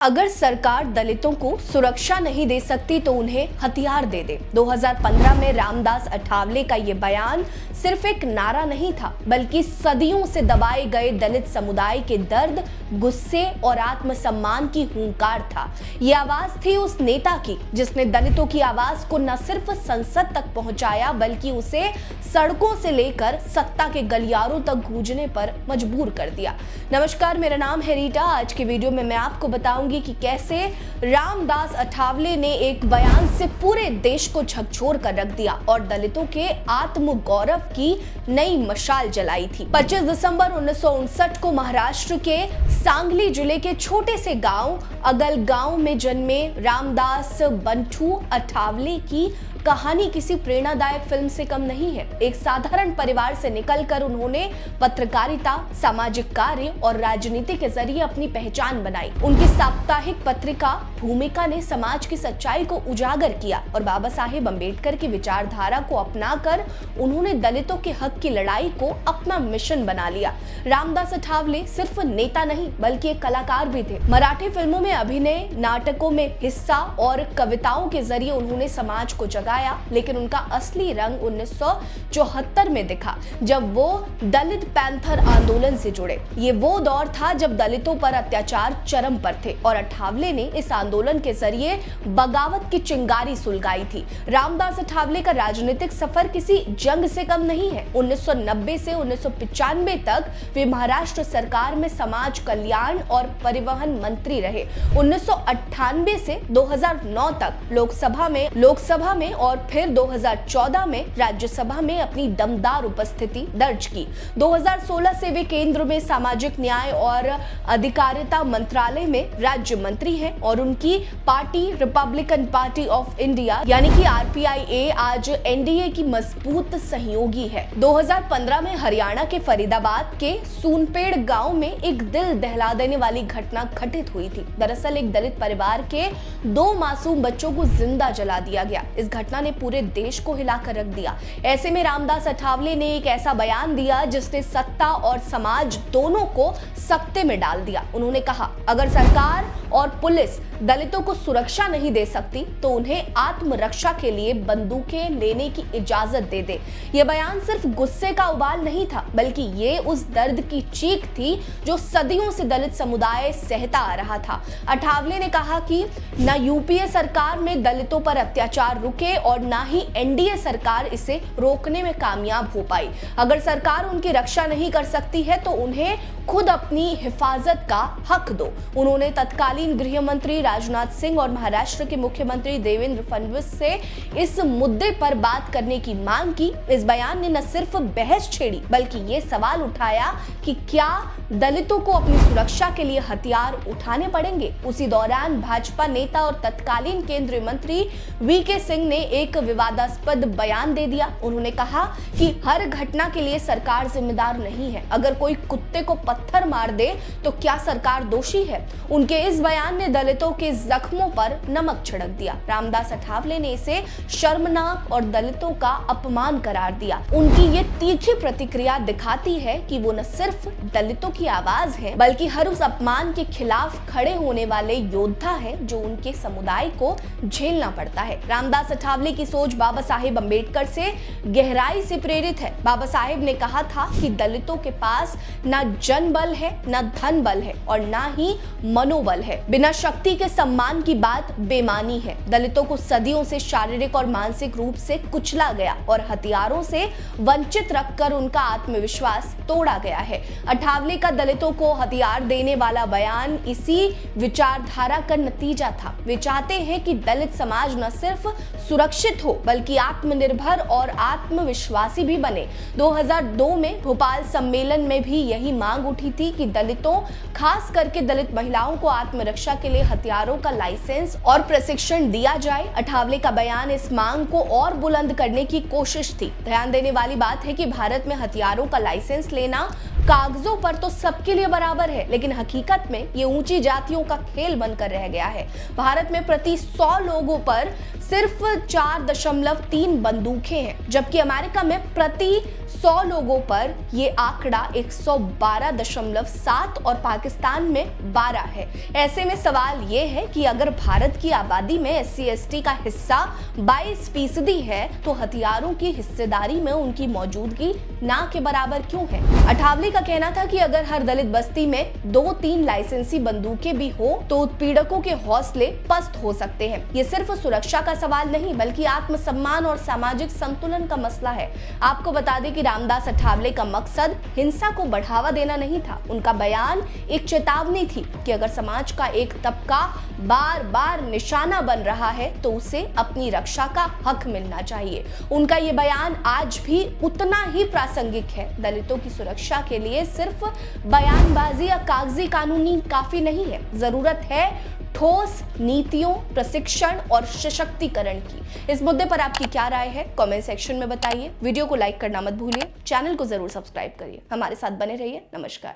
अगर सरकार दलितों को सुरक्षा नहीं दे सकती तो उन्हें हथियार दे दे। 2015 में रामदास अठावले का ये बयान सिर्फ एक नारा नहीं था, बल्कि सदियों से दबाए गए दलित समुदाय के दर्द, गुस्से और आत्मसम्मान की हुंकार था। ये आवाज थी उस नेता की जिसने दलितों की आवाज को न सिर्फ संसद तक पहुंचाया, बल्कि उसे सड़कों से लेकर सत्ता के गलियारों तक गूंजने पर मजबूर कर दिया। नमस्कार, मेरा नाम है रीटा। आज की वीडियो में मैं आपको बताऊंगी कि कैसे रामदास अठावले ने एक बयान से पूरे देश को झकझोर कर रख दिया और दलितों के आत्मगौरव की नई मशाल जलाई थी। 25 दिसंबर 1959 को महाराष्ट्र के सांगली जिले के छोटे से गांव अगलगांव में जन्मे रामदास बंटू अठावले की कहानी किसी प्रेरणादायक फिल्म से कम नहीं है। एक साधारण परिवार से निकलकर उन्होंने पत्रकारिता, सामाजिक कार्य और राजनीति के जरिए अपनी पहचान बनाई। उनकी साप्ताहिक पत्रिका भूमिका ने समाज की सच्चाई को उजागर किया और बाबा साहेब अम्बेडकर की विचारधारा को अपनाकर उन्होंने दलितों के हक की लड़ाई को अपना मिशन बना लिया। रामदास अठावले सिर्फ नेता नहीं बल्कि एक कलाकार भी थे। मराठी फिल्मों में अभिनय, नाटकों में हिस्सा और कविताओं के जरिए उन्होंने समाज को जगाया, लेकिन उनका असली रंग 1974 में दिखा, जब वो दलित पैंथर आंदोलन से जुड़े। ये वो दौर था जब दलितों पर अत्याचार चरम पर थे और अठावले ने इस आंदोलन के जरिए बगावत की चिंगारी सुलगाई थी। रामदास अठावले का राजनीतिक सफर किसी जंग से कम नहीं है। 1990 से 1995 तक वे महाराष्ट्र सरकार में समाज कल्याण और परिवहन मंत्री रहे। 1998 से 2009 तक लोकसभा में और फिर 2014 में राज्यसभा में अपनी दमदार उपस्थिति दर्ज की। 2016 से वे केंद्र में सामाजिक न्याय और अधिकारिता मंत्रालय में राज्य मंत्री हैं और उनकी party Republican party of India यानी कि आरपीआई आज एनडीए की मजबूत सहयोगी है। 2015 में हरियाणा के फरीदाबाद के सूनपेड़ गांव में एक दिल दहला देने वाली घटना घटित हुई थी। दरअसल एक दलित परिवार के 2 मासूम बच्चों को जिंदा जला दिया गया। इस घटना ने पूरे देश को हिलाकर रख दिया। ऐसे में रामदास अठावले ने एक ऐसा बयान दिया जिसने सत्ता और समाज दोनों को सख्ते में डाल दिया। उन्होंने कहा, अगर सरकार और पुलिस दलितों को सुरक्षा नहीं दे सकती तो उन्हें आत्मरक्षा के लिए बंदूकें लेने की इजाजत दे दे। यह बयान सिर्फ गुस्से का उबाल नहीं था, बल्कि ये उस दर्द की चीख थी जो सदियों से दलित समुदाय सहता आ रहा था। अठावले ने कहा कि न यूपीए सरकार में दलितों पर अत्याचार रुके और न ही एनडीए सरकार इसे रोकने में कामयाब हो पाई। अगर सरकार उनकी रक्षा नहीं कर सकती है तो उन्हें खुद अपनी हिफाजत का हक दो। उन्होंने तत्कालीन गृह मंत्री राजनाथ सिंह और महाराष्ट्र के मुख्यमंत्री देवेंद्र फडणवीस से इस मुद्दे पर बात करने की मांग की। इस बयान ने न सिर्फ बहस छेड़ी बल्कि ये सवाल उठाया कि क्या दलितों को अपनी सुरक्षा के लिए हथियार उठाने पड़ेंगे। उसी दौरान भाजपा नेता और तत्कालीन केंद्रीय मंत्री वीके सिंह ने एक विवादास्पद बयान दे दिया। उन्होंने कहा कि हर घटना के लिए सरकार जिम्मेदार नहीं है। अगर कोई कुत्ते को पत्थर मार दे तो क्या सरकार दोषी है? उनके इस बयान ने दलितों के जख्मों पर नमक छिड़क दिया। रामदास अठावले ने इसे शर्मनाक और दलितों का अपमान करार दिया। उनकी ये तीखी प्रतिक्रिया दिखाती है कि वो न सिर्फ दलितों की आवाज है बल्कि हर उस अपमान के खिलाफ खड़े होने वाले योद्धा है जो उनके समुदाय को झेलना पड़ता है। रामदास अठावले की सोच बाबा साहेब अम्बेडकर से गहराई से प्रेरित है। बाबा साहेब ने कहा था कि दलितों के पास न जन बल है, न धन बल है और न ही मनोबल है। बिना शक्ति के सम्मान की बात बेमानी है। दलितों को सदियों से शारीरिक और मानसिक रूप से कुचला गया और हथियारों से वंचित रखकर उनका आत्मविश्वास तोड़ा गया है। अठावले का दलितों को हथियार देने वाला बयान इसी विचारधारा का नतीजा था। वे चाहते हैं कि दलित समाज न सिर्फ सुरक्षित हो बल्कि आत्मनिर्भर और आत्मविश्वासी भी बने। 2002 में भोपाल सम्मेलन में भी यही मांग उठी थी कि दलितों, खास करके दलित महिलाओं को आत्मरक्षा के लिए हथियारों का लाइसेंस और प्रशिक्षण दिया जाए। अठावले का बयान इस मांग को और बुलंद करने की कोशिश थी। ध्यान देने वाली बात है कि भारत में हथियारों का लाइसेंस लेना कागजों पर तो सबके लिए बराबर है, लेकिन हकीकत में ये ऊंची जातियों का खेल बनकर रह गया है। भारत में प्रति 100 लोगों पर सिर्फ 4.3 बंदूकें हैं, जबकि अमेरिका में प्रति 100 लोगों पर ये आंकड़ा 112.7 और पाकिस्तान में 12 है। ऐसे में सवाल ये है कि अगर भारत की आबादी में SC/ST का हिस्सा 22% है तो हथियारों की हिस्सेदारी में उनकी मौजूदगी ना के बराबर क्यों है? अठावले का कहना था कि अगर हर दलित बस्ती में 2-3 लाइसेंसी बंदूकें भी हो तो उत्पीड़कों के हौसले पस्त हो सकते हैं। ये सिर्फ सुरक्षा का सवाल नहीं बल्कि आत्मसम्मान और सामाजिक संतुलन का मसला है। आपको बता दें कि रामदास अठावले का मकसद हिंसा को बढ़ावा देना नहीं था। उनका बयान एक चेतावनी थी कि अगर समाज का एक तबका बार बार निशाना बन रहा है तो उसे अपनी रक्षा का हक मिलना चाहिए। उनका ये बयान आज भी उतना ही प्रासंगिक है। दलितों की सुरक्षा के लिए सिर्फ बयानबाजी या कागजी कानूनी काफी नहीं है, जरूरत है ठोस नीतियों, प्रशिक्षण और सशक्तिकरण की। इस मुद्दे पर आपकी क्या राय है? कमेंट सेक्शन में बताइए। वीडियो को लाइक करना मत भूलिए। चैनल को जरूर सब्सक्राइब करिए। हमारे साथ बने रहिए। नमस्कार।